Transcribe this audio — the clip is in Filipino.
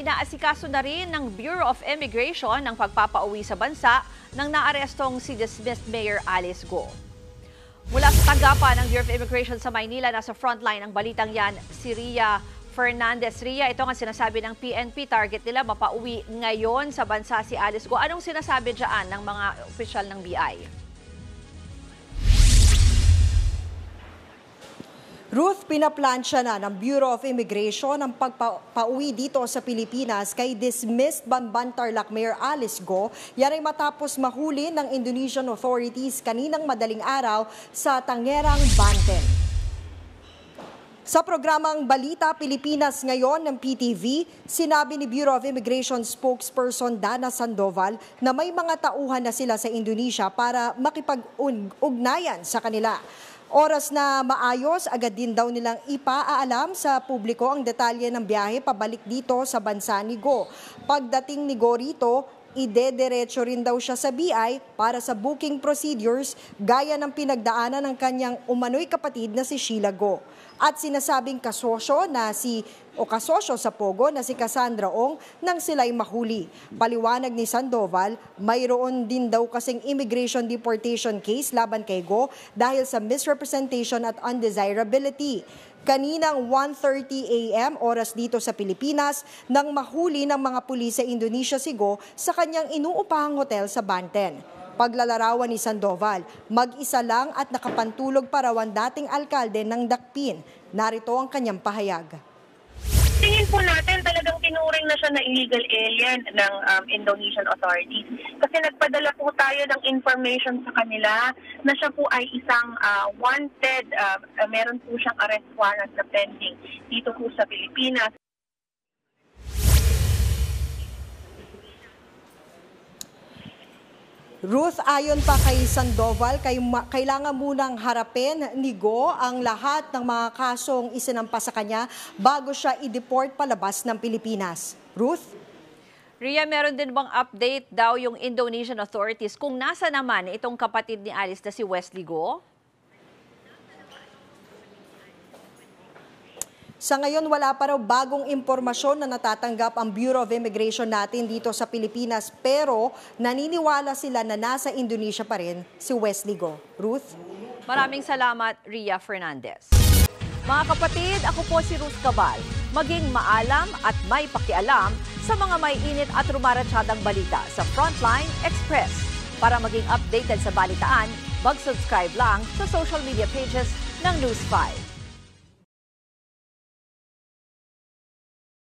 inaasikaso na rin ng Bureau of Immigration ng pagpapauwi sa bansa ng naarestong si dismissed Mayor Alice Go. Mula sa tanggapan ng Bureau of Immigration sa Maynila, nasa frontline ng balitang yan si Ria Fernandez. Ria, ito nga sinasabi ng PNP, target nila mapauwi ngayon sa bansa si Alice Go. Anong sinasabi dyan ng mga opisyal ng BI? Ruth, pinaplansya na ng Bureau of Immigration ang pagpauwi dito sa Pilipinas kay dismissed Bamban Tarlac Mayor Alice Go. Yan ay matapos mahuli ng Indonesian authorities kaninang madaling araw sa Tangerang, Banten. Sa programang Balita Pilipinas ngayon ng PTV, sinabi ni Bureau of Immigration spokesperson Dana Sandoval na may mga tauhan na sila sa Indonesia para makipag-ugnayan sa kanila. Oras na maayos, agad din daw nilang ipaalam sa publiko ang detalye ng biyahe pabalik dito sa bansa ni Go. Pagdating ni Go rito, idederecho rin daw siya sa BI para sa booking procedures gaya ng pinagdaanan ng kanyang umano'y kapatid na si Sheila Go. At sinasabing kasosyo sa Pogo na si Cassandra Ong nang sila'y mahuli. Paliwanag ni Sandoval, mayroon din daw kasing immigration deportation case laban kay Go dahil sa misrepresentation at undesirability. Kaninang 1:30 a.m. oras dito sa Pilipinas nang mahuli ng mga pulis sa Indonesia si Go sa kanyang inuupahang hotel sa Banten. Paglalarawan ni Sandoval, mag-isa lang at nakapantulog pa raw ang dating alkalde ng Dakpin. Narito ang kanyang pahayag. Tingin po natin talagang tinuring na siya na illegal alien ng Indonesian authorities. Kasi nagpadala po tayo ng information sa kanila na siya po ay isang wanted, meron po siyang arrest warrant na pending dito po sa Pilipinas. Ruth, ayon pa kay Sandoval, kailangan munang harapin ni Go ang lahat ng mga kasong isinampa sa kanya bago siya i-deport palabas ng Pilipinas. Ruth? Ria, meron din bang update daw yung Indonesian authorities kung nasa naman itong kapatid ni Alice na si Wesley Go? Sa ngayon, wala pa raw bagong impormasyon na natatanggap ang Bureau of Immigration natin dito sa Pilipinas, pero naniniwala sila na nasa Indonesia pa rin si Wesley Go. Ruth? Maraming salamat, Ria Fernandez. Mga kapatid, ako po si Ruth Cabal. Maging maalam at may pakialam sa mga may init at rumaratsadang balita sa Frontline Express. Para maging updated sa balitaan, mag-subscribe lang sa social media pages ng News 5.